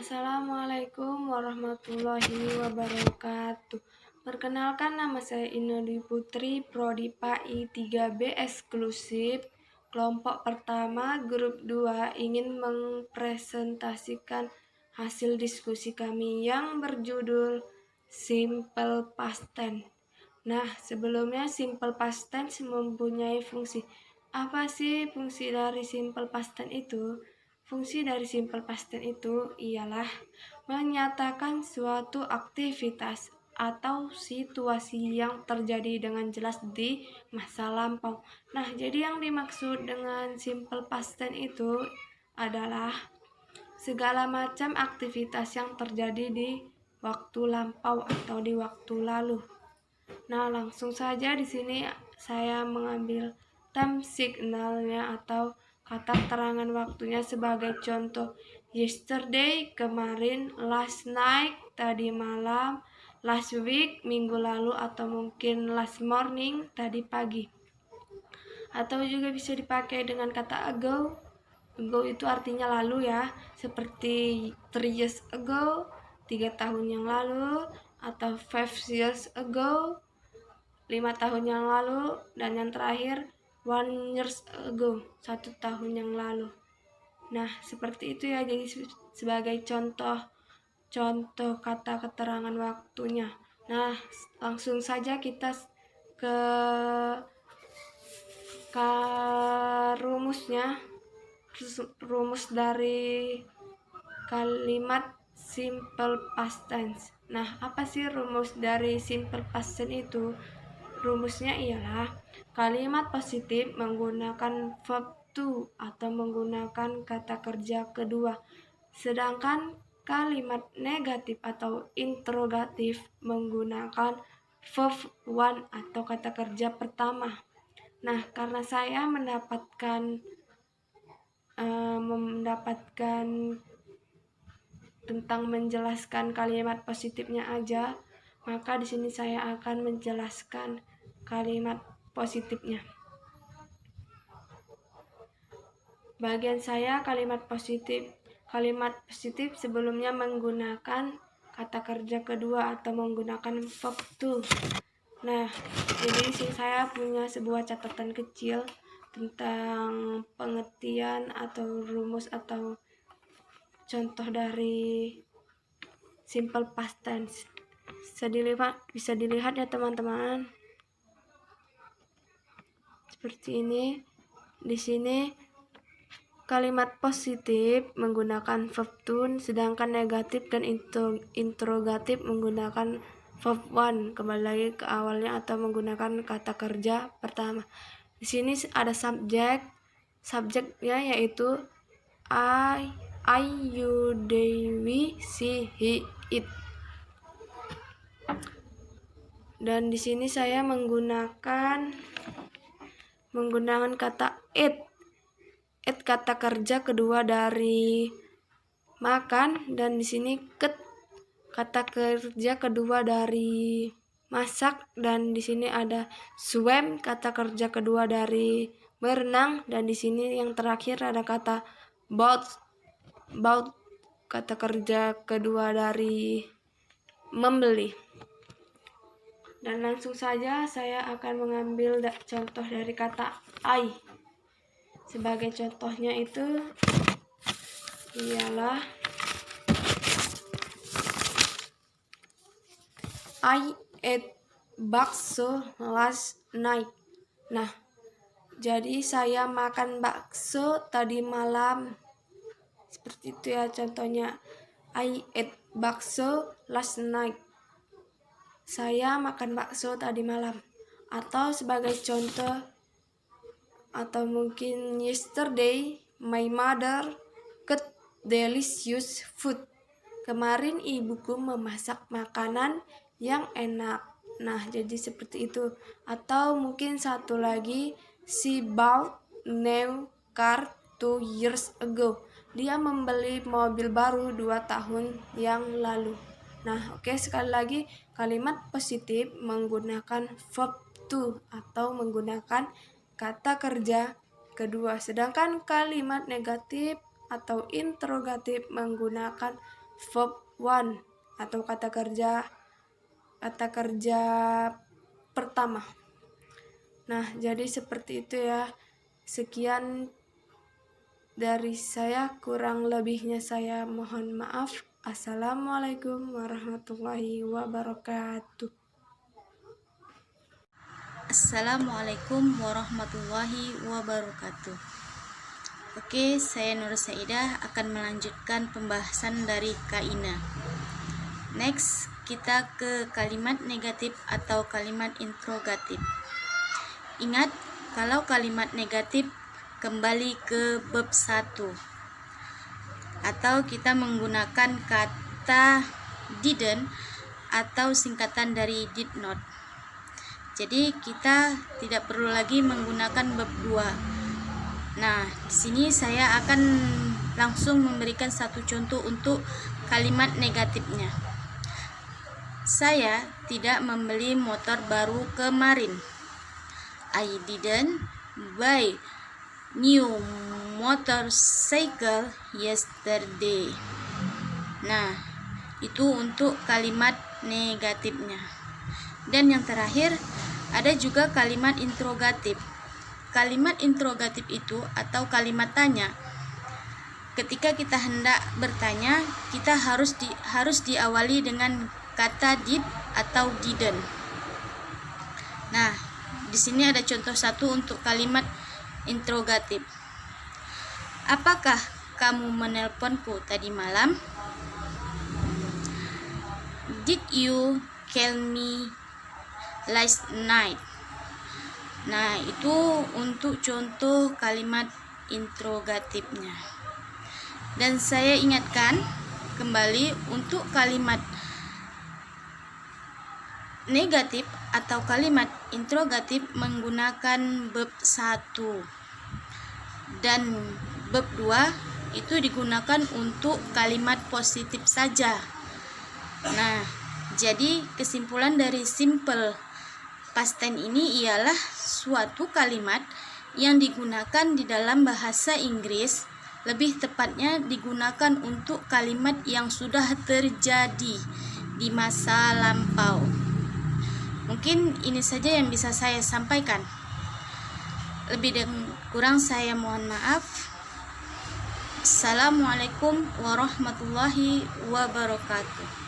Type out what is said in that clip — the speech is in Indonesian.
Assalamualaikum warahmatullahi wabarakatuh. Perkenalkan, nama saya Ina Dwi Putri, Prodi PAI 3B eksklusif. Kelompok pertama, grup 2 ingin mempresentasikan hasil diskusi kami yang berjudul Simple Past Tense. Nah, sebelumnya simple past tense mempunyai fungsi. Apa sih fungsi dari simple past tense itu? Fungsi dari simple past tense itu ialah menyatakan suatu aktivitas atau situasi yang terjadi dengan jelas di masa lampau. Nah, jadi yang dimaksud dengan simple past tense itu adalah segala macam aktivitas yang terjadi di waktu lampau atau di waktu lalu. Nah, langsung saja di sini saya mengambil time signalnya atau kata keterangan waktunya sebagai contoh. Yesterday, kemarin, last night, tadi malam, last week, minggu lalu, atau mungkin last morning, tadi pagi. Atau juga bisa dipakai dengan kata ago. Ago itu artinya lalu ya, seperti 3 years ago, 3 tahun yang lalu, atau 5 years ago, 5 tahun yang lalu, dan yang terakhir 1 years ago, 1 tahun yang lalu. Nah, seperti itu ya, jadi sebagai contoh kata keterangan waktunya. Nah, langsung saja kita ke rumusnya. Rumus dari kalimat simple past tense. Nah, apa sih rumus dari simple past tense itu? Rumusnya ialah kalimat positif menggunakan verb to atau menggunakan kata kerja kedua, sedangkan kalimat negatif atau interrogatif menggunakan verb one atau kata kerja pertama. Nah, karena saya mendapatkan tentang menjelaskan kalimat positifnya aja, maka di sini saya akan menjelaskan kalimat positifnya. Bagian saya kalimat positif. Kalimat positif sebelumnya menggunakan kata kerja kedua atau menggunakan verb to. Nah, jadi di sini saya punya sebuah catatan kecil tentang pengertian atau rumus atau contoh dari simple past tense. Bisa dilihat ya teman-teman. Seperti ini. Di sini kalimat positif menggunakan verb to, sedangkan negatif dan interrogatif menggunakan verb one. Kembali lagi ke awalnya atau menggunakan kata kerja pertama. Di sini ada subjek. Subjeknya yaitu I, you, they, we, she, he, it. Dan di sini saya menggunakan kata eat. Eat kata kerja kedua dari makan, dan di sini kata kerja kedua dari masak, dan di sini ada swim kata kerja kedua dari berenang, dan di sini yang terakhir ada kata bout kata kerja kedua dari membeli. Dan langsung saja saya akan mengambil contoh dari kata I. Sebagai contohnya itu ialah I ate bakso last night. Nah, jadi saya makan bakso tadi malam. Seperti itu ya contohnya. I ate bakso last night. Saya makan bakso tadi malam. Atau sebagai contoh, atau mungkin yesterday my mother cooked delicious food. Kemarin ibuku memasak makanan yang enak. Nah, jadi seperti itu. Atau mungkin satu lagi, she bought new car 2 years ago. Dia membeli mobil baru 2 tahun yang lalu. Nah, oke, sekali lagi kalimat positif menggunakan verb to atau menggunakan kata kerja kedua, sedangkan kalimat negatif atau interrogatif menggunakan verb one atau kata kerja pertama. Nah, jadi seperti itu ya. Sekian dari saya, kurang lebihnya saya mohon maaf. Assalamualaikum warahmatullahi wabarakatuh. Assalamualaikum warahmatullahi wabarakatuh. Oke, saya Nur Saidah akan melanjutkan pembahasan dari Kaina. Next, kita ke kalimat negatif atau kalimat interrogatif. Ingat, kalau kalimat negatif kembali ke bab 1 atau kita menggunakan kata didn't atau singkatan dari did not. Jadi kita tidak perlu lagi menggunakan bab 2. Nah, di sini saya akan langsung memberikan satu contoh untuk kalimat negatifnya. Saya tidak membeli motor baru kemarin. I didn't buy new motorcycle yesterday. Nah, itu untuk kalimat negatifnya. Dan yang terakhir, ada juga kalimat interrogatif. Kalimat interrogatif itu atau kalimat tanya. Ketika kita hendak bertanya, kita harus diawali dengan kata did atau didn't. Nah, di sini ada contoh satu untuk kalimat interrogatif. Apakah kamu menelponku tadi malam? Did you call me last night? Nah, itu untuk contoh kalimat interrogatifnya. Dan saya ingatkan kembali untuk kalimat negatif atau kalimat interrogatif menggunakan bab 1 dan bab 2 itu digunakan untuk kalimat positif saja. Nah, jadi kesimpulan dari simple past tense ini ialah suatu kalimat yang digunakan di dalam bahasa Inggris, lebih tepatnya digunakan untuk kalimat yang sudah terjadi di masa lampau. Mungkin ini saja yang bisa saya sampaikan. Lebih dan kurang saya mohon maaf. Assalamualaikum warahmatullahi wabarakatuh.